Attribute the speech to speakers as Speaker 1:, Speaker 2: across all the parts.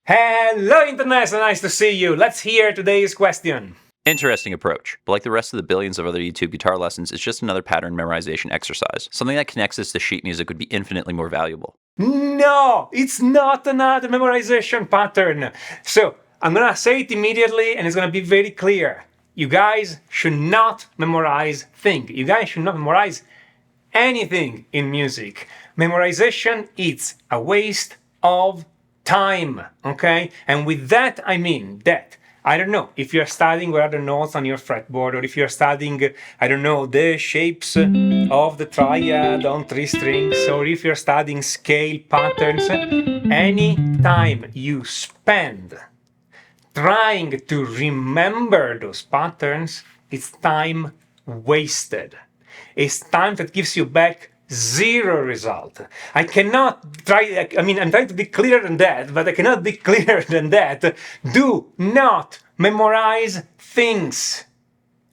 Speaker 1: Hello Internet, so nice to see you. Let's hear today's question.
Speaker 2: Interesting approach, but like the rest of the billions of other YouTube guitar lessons, it's just another pattern memorization exercise. Something that connects us to sheet music would be infinitely more valuable.
Speaker 1: No, it's not another memorization pattern. So I'm gonna say it immediately and it's gonna be very clear. You guys should not memorize things. You guys should not memorize anything in music. Memorization is a waste of time, okay? And with that, I mean that, I don't know, if you're studying what are the notes on your fretboard, or if you're studying, I don't know, the shapes of the triad on 3 strings, or if you're studying scale patterns, any time you spend trying to remember those patterns, it's time wasted. It's time that gives you back zero result. I cannot try, I'm trying to be clearer than that, but I cannot be clearer than that. Do not memorize things.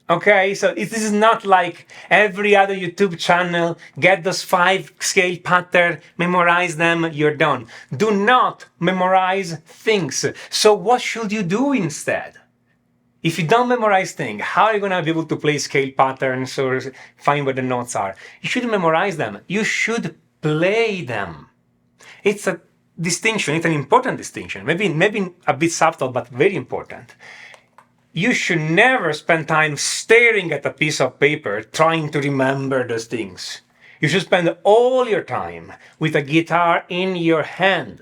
Speaker 1: Okay, so this is not like every other YouTube channel, get those 5 scale pattern, memorize them, you're done. Do not memorize things. So what should you do instead? If you don't memorize things, how are you going to be able to play scale patterns or find where the notes are? You shouldn't memorize them. You should play them. It's a distinction. It's an important distinction. Maybe a bit subtle, but very important. You should never spend time staring at a piece of paper trying to remember those things. You should spend all your time with a guitar in your hand,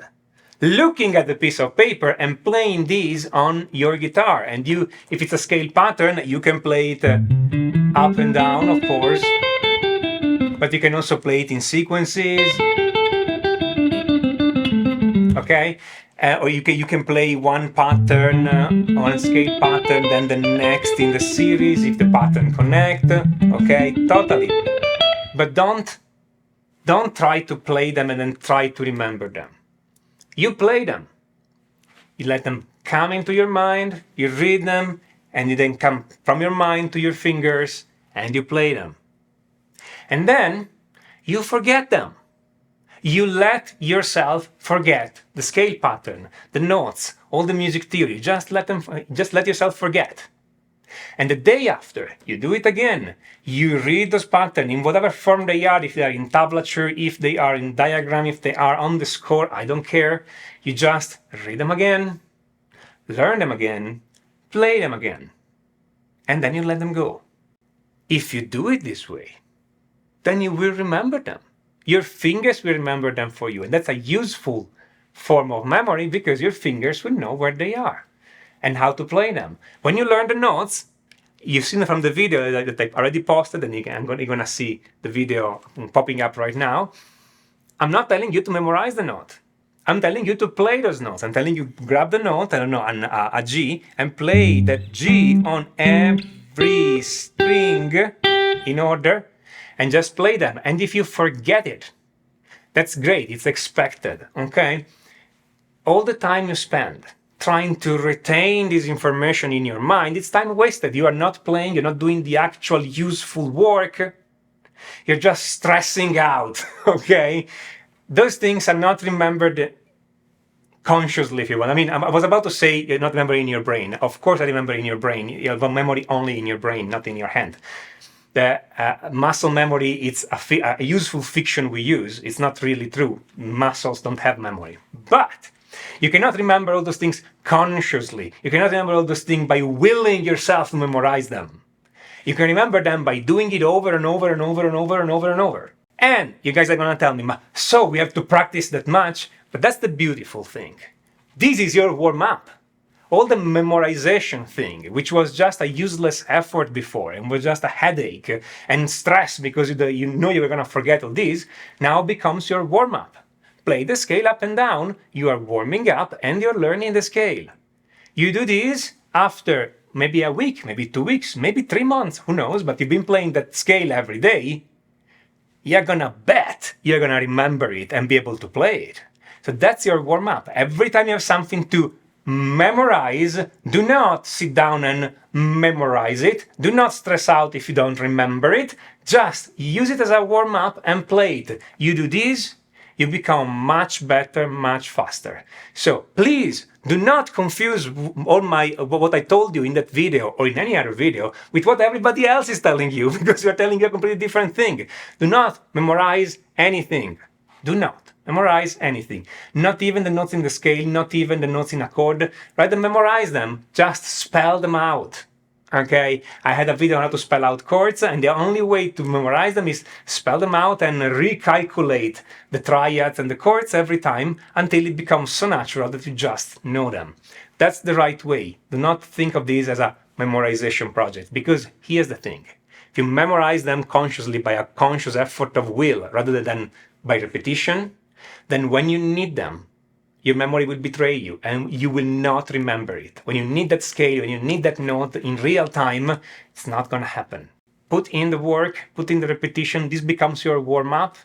Speaker 1: looking at the piece of paper and playing these on your guitar. And if it's a scale pattern, you can play it up and down, of course, but you can also play it in sequences, okay? Or you can play one pattern on a scale pattern, then the next in the series if the pattern connect, okay? Totally. But don't try to play them and then try to remember them. You play them. You let them come into your mind, you read them, and you then come from your mind to your fingers and you play them. And then you forget them. You let yourself forget the scale pattern, the notes, all the music theory. Just let yourself forget. And the day after, you do it again. You read those patterns in whatever form they are, if they are in tablature, if they are in diagram, if they are on the score, I don't care. You just read them again, learn them again, play them again, and then you let them go. If you do it this way, then you will remember them. Your fingers will remember them for you, and that's a useful form of memory because your fingers will know where they are and how to play them. When you learn the notes, you've seen it from the video that I've already posted, and you're gonna see the video popping up right now. I'm not telling you to memorize the note. I'm telling you to play those notes. I'm telling you grab the note, I don't know, a G, and play that G on every string in order, and just play them. And if you forget it, that's great, it's expected, okay? All the time you spend trying to retain this information in your mind, it's time wasted. You are not playing, you're not doing the actual useful work. You're just stressing out, okay? Those things are not remembered consciously, if you want. I was about to say you're not remembering in your brain. Of course I remember in your brain. You have a memory only in your brain, not in your hand. The muscle memory, it's a useful fiction we use. It's not really true. Muscles don't have memory. But you cannot remember all those things consciously. You cannot remember all those things by willing yourself to memorize them. You can remember them by doing it over and over and over and over and over and over. And you guys are gonna tell me, so we have to practice that much? But that's the beautiful thing. This is your warm-up. All the memorization thing, which was just a useless effort before and was just a headache and stress because you know you were gonna forget all this, now becomes your warm-up. Play the scale up and down, you are warming up and you're learning the scale. You do this after maybe a week, maybe 2 weeks, maybe 3 months, who knows, but you've been playing that scale every day, you're gonna bet you're gonna remember it and be able to play it. So that's your warm-up. Every time you have something to memorize, do not sit down and memorize it. Do not stress out if you don't remember it. Just use it as a warm-up and play it. You do this, you become much better, much faster. So please do not confuse what I told you in that video or in any other video with what everybody else is telling you, because you're telling you a completely different thing. Do not memorize anything. Do not memorize anything. Not even the notes in the scale, not even the notes in a chord. Rather memorize them, just spell them out. Okay, I had a video on how to spell out chords, and the only way to memorize them is spell them out and recalculate the triads and the chords every time until it becomes so natural that you just know them. That's the right way. Do not think of this as a memorization project, because here's the thing. If you memorize them consciously by a conscious effort of will rather than by repetition, then when you need them, your memory will betray you and you will not remember it. When you need that scale, when you need that note in real time, it's not going to happen. Put in the work, put in the repetition, this becomes your warm-up,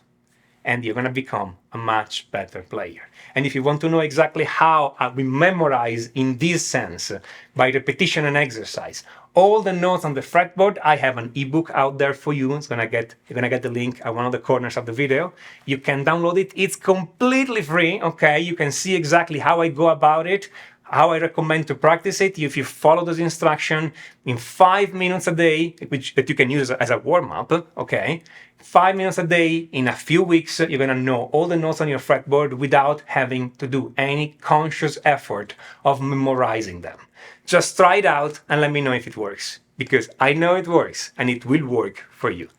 Speaker 1: and you're going to become a much better player. And if you want to know exactly how we memorize in this sense, by repetition and exercise, all the notes on the fretboard, I have an ebook out there for you. You're gonna get the link at one of the corners of the video. You can download it. It's completely free, okay? You can see exactly how I go about it, how I recommend to practice it. If you follow those instructions in 5 minutes a day, that you can use as a warm-up, okay? 5 minutes a day, in a few weeks, you're gonna know all the notes on your fretboard without having to do any conscious effort of memorizing them. Just try it out and let me know if it works, because I know it works and it will work for you.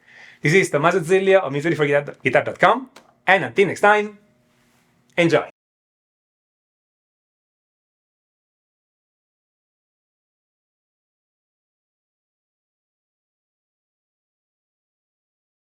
Speaker 1: This is Tommaso Ziglia of musicallyforguitar.com, and until next time, enjoy!